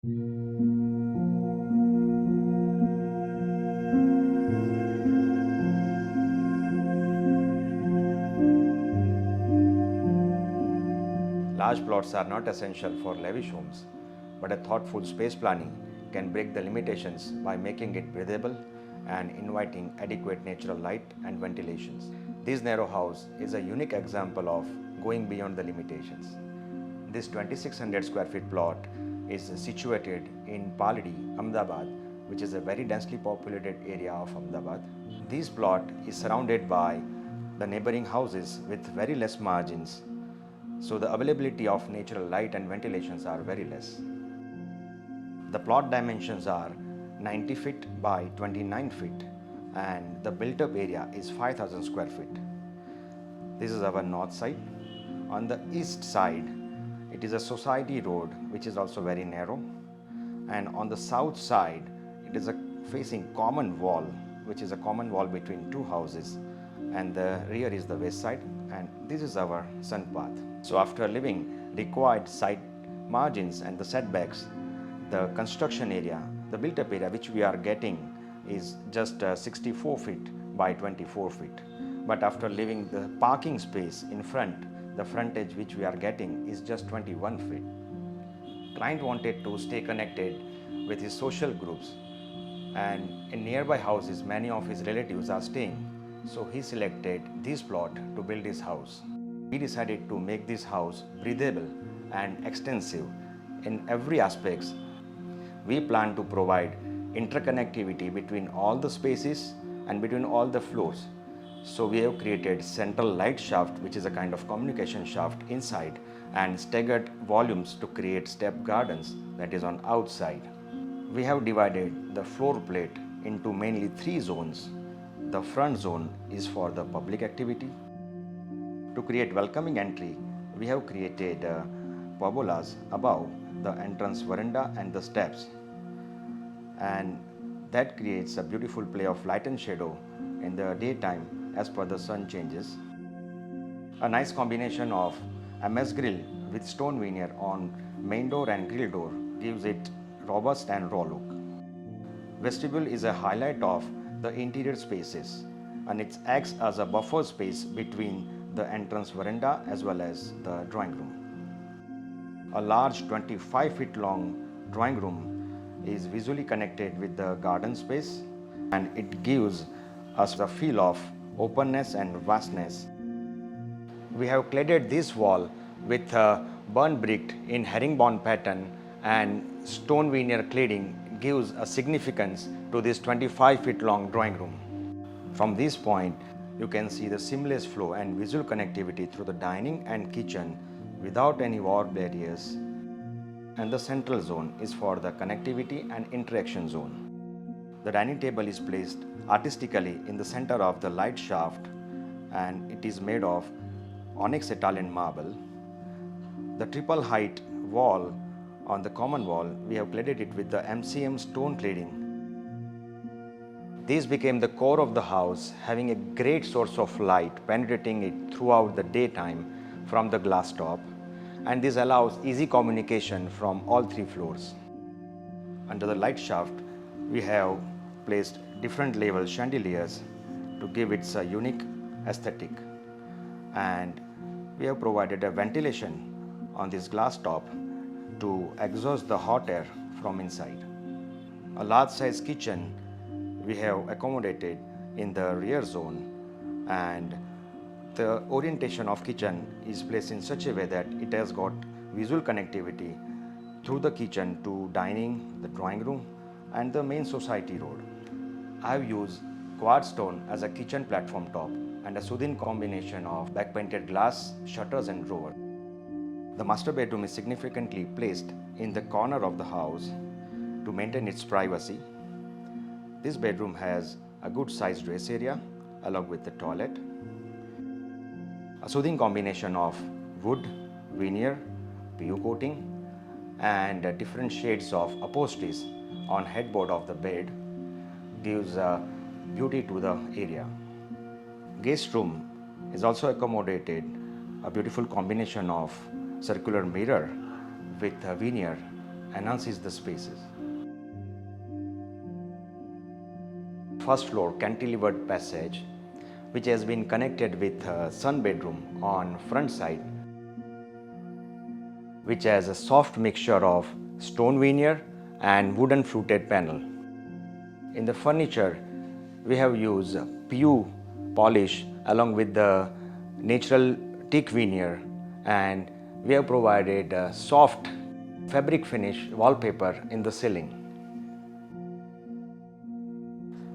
Large plots are not essential for lavish homes, but a thoughtful space planning can break the limitations by making it breathable and inviting adequate natural light and ventilations. This narrow house is a unique example of going beyond the limitations. This 2600 square feet plot is situated in Paladi, Ahmedabad, which is a very densely populated area of Ahmedabad. This plot is surrounded by the neighboring houses with very less margins, so the availability of natural light and ventilations are very less. The plot dimensions are 90 feet by 29 feet and the built up area is 5000 square feet. This is our north side. On the east side, it is a society road which is also very narrow, and on the south side, it is a facing common wall, which is a common wall between two houses, and the rear is the west side, and this is our sun path. So after leaving required side margins and the setbacks, the construction area, the built up area which we are getting is just 64 feet by 24 feet. But after leaving the parking space in front, the frontage which we are getting is just 21 feet. Client wanted to stay connected with his social groups, and in nearby houses many of his relatives are staying. So he selected this plot to build his house. We decided to make this house breathable and extensive in every aspects. We plan to provide interconnectivity between all the spaces and between all the floors. So we have created central light shaft, which is a kind of communication shaft inside, and staggered volumes to create step gardens that is on outside. We have divided the floor plate into mainly 3 zones. The front zone is for the public activity. To create welcoming entry, we have created pergolas above the entrance veranda and the steps, and that creates a beautiful play of light and shadow in the daytime as per the sun changes. A nice combination of MS grill with stone veneer on main door and grill door gives it robust and raw look. Vestibule is a highlight of the interior spaces, and it acts as a buffer space between the entrance veranda as well as the drawing room. A large 25 feet long drawing room is visually connected with the garden space, and it gives us the feel of openness and vastness. We have cladded this wall with burnt brick in herringbone pattern, and stone veneer cladding gives a significance to this 25 feet long drawing room. From this point, you can see the seamless flow and visual connectivity through the dining and kitchen without any wall barriers. And the central zone is for the connectivity and interaction zone. The dining table is placed artistically in the center of the light shaft, and it is made of onyx Italian marble. The triple height wall on the common wall, we have cladded it with the MCM stone cladding. This became the core of the house, having a great source of light penetrating it throughout the daytime from the glass top, and this allows easy communication from all 3 floors. Under the light shaft, we have placed different level chandeliers to give it a unique aesthetic, and we have provided a ventilation on this glass top to exhaust the hot air from inside. A large size kitchen we have accommodated in the rear zone, and the orientation of kitchen is placed in such a way that it has got visual connectivity through the kitchen to dining, the drawing room, and the main society road. I have used quartz stone as a kitchen platform top and a soothing combination of back painted glass, shutters and drawers. The master bedroom is significantly placed in the corner of the house to maintain its privacy. This bedroom has a good sized dress area along with the toilet. A soothing combination of wood, veneer, PU coating and different shades of upholsteries on headboard of the bed gives beauty to the area. Guest room is also accommodated a beautiful combination of circular mirror with a veneer enhances the spaces. First floor cantilevered passage, which has been connected with a sun bedroom on front side, which has a soft mixture of stone veneer and wooden fluted panel. In the furniture, we have used PU polish along with the natural teak veneer, and we have provided a soft fabric finish wallpaper in the ceiling.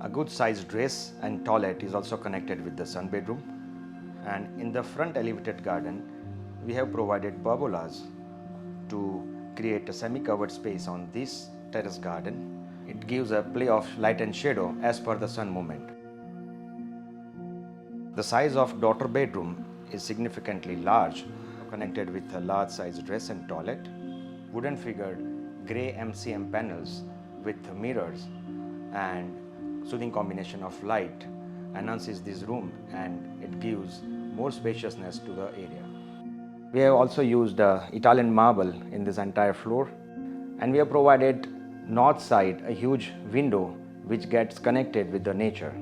A good sized dress and toilet is also connected with the sun bedroom. And in the front elevated garden, we have provided pergolas to create a semi-covered space on this terrace garden. It gives a play of light and shadow as per the sun movement. The size of daughter bedroom is significantly large, connected with a large size dress and toilet. Wooden figured grey MCM panels with mirrors and soothing combination of light enhances this room, and it gives more spaciousness to the area. We have also used Italian marble in this entire floor, and we have provided north side a huge window which gets connected with the nature.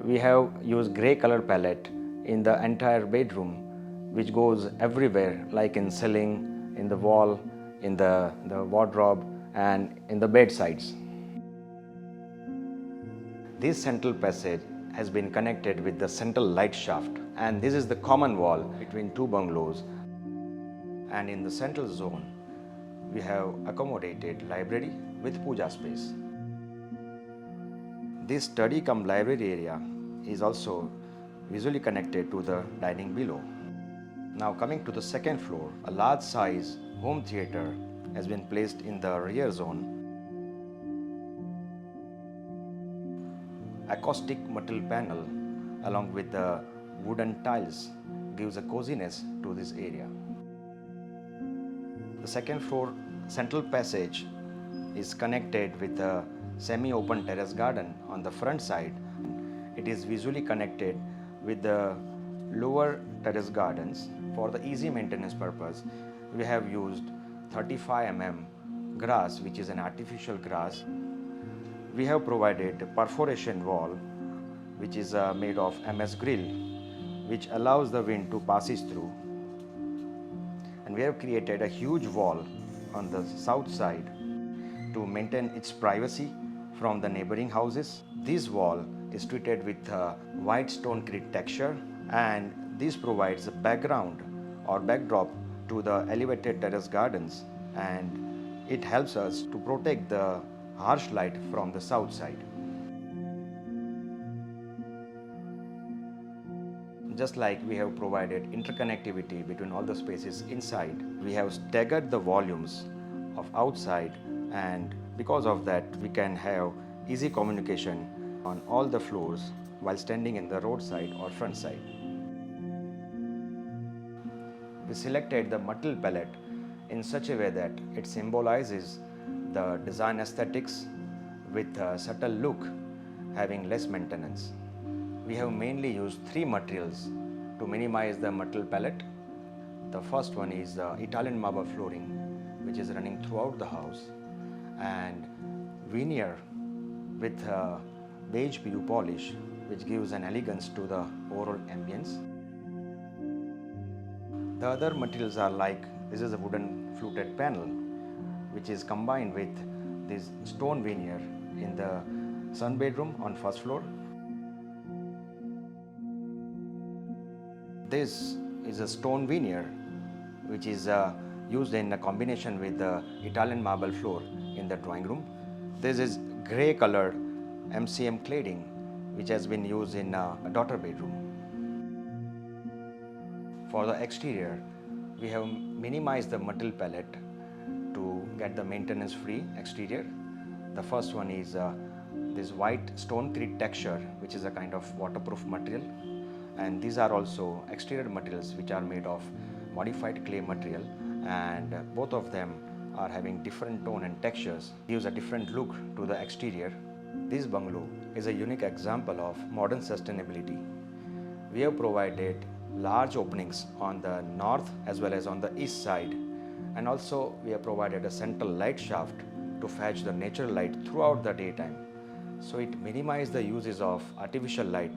We have used grey color palette in the entire bedroom, which goes everywhere, like in ceiling, in the wall, in the wardrobe, and in the bedsides. This central passage has been connected with the central light shaft, and this is the common wall between two bungalows. And in the central zone, we have accommodated library with puja space. This study cum library area is also visually connected to the dining below. Now coming to the second floor, a large size home theater has been placed in the rear zone. Acoustic metal panel along with the wooden tiles gives a coziness to this area. The second floor central passage is connected with a semi-open terrace garden on the front side. It is visually connected with the lower terrace gardens. For the easy maintenance purpose, we have used 35 mm grass, which is an artificial grass. We have provided a perforation wall, which is made of MS grill, which allows the wind to pass through. And we have created a huge wall on the south side to maintain its privacy from the neighboring houses. This wall is treated with white stonecrete texture, and this provides a background or backdrop to the elevated terrace gardens, and it helps us to protect the harsh light from the south side. Just like we have provided interconnectivity between all the spaces inside, we have staggered the volumes of outside, and because of that we can have easy communication on all the floors while standing in the roadside or front side. We selected the metal palette in such a way that it symbolizes the design aesthetics with a subtle look, having less maintenance. We have mainly used three materials to minimize the metal palette. The first one is Italian marble flooring, which is running throughout the house, and veneer with beige PU polish, which gives an elegance to the overall ambience. The other materials are like, this is a wooden fluted panel, which is combined with this stone veneer in the sun bedroom on first floor. This is a stone veneer which is used in a combination with the Italian marble floor in the drawing room. This is grey colored MCM cladding which has been used in a daughter bedroom. For the exterior, we have minimized the metal palette to get the maintenance free exterior. The first one is this white stonecrete texture, which is a kind of waterproof material, and these are also exterior materials which are made of modified clay material, and both of them are having different tone and textures, gives a different look to the exterior. This bungalow is a unique example of modern sustainability. We have provided large openings on the north as well as on the east side, And also we have provided a central light shaft to fetch the natural light throughout the daytime. So it minimizes the uses of artificial light.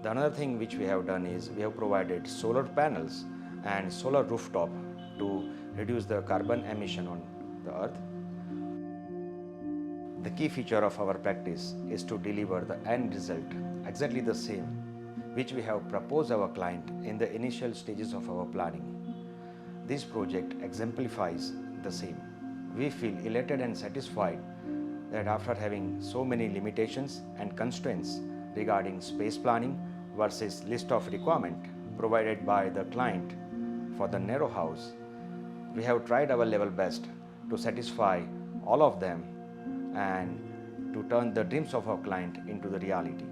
The another thing which we have done is we have provided solar panels and solar rooftop to reduce the carbon emission on the earth. The key feature of our practice is to deliver the end result exactly the same which we have proposed our client in the initial stages of our planning. This project exemplifies the same. We feel elated and satisfied that after having so many limitations and constraints regarding space planning versus list of requirements provided by the client for the narrow house, we have tried our level best to satisfy all of them and to turn the dreams of our client into the reality.